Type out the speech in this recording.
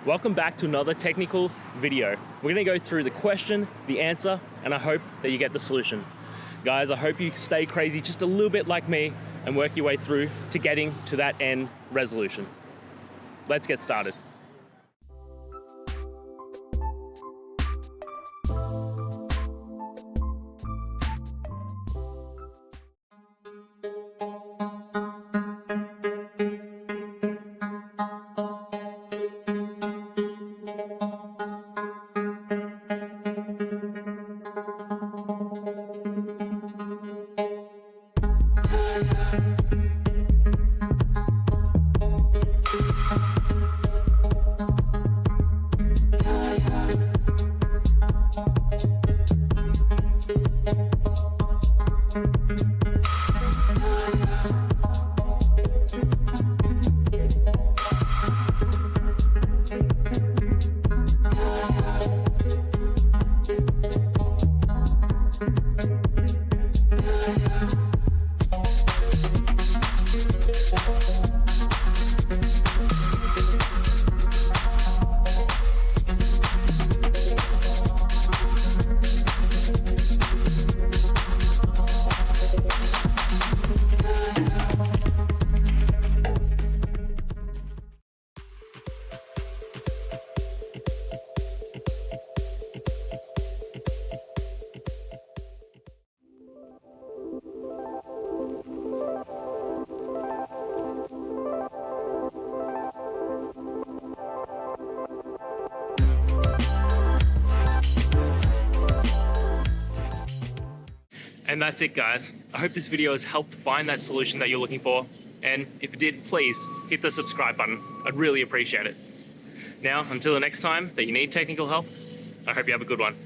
Welcome back to another technical video. We're gonna go through the question, the answer, and I hope that you get the solution. Guys, I hope you stay crazy just a little bit like me and work your way through to getting to that end resolution. Let's get started. And that's it, guys. I hope this video has helped find that solution that you're looking for. And if it did, please hit the subscribe button. I'd really appreciate it. Now, until the next time that you need technical help, I hope you have a good one.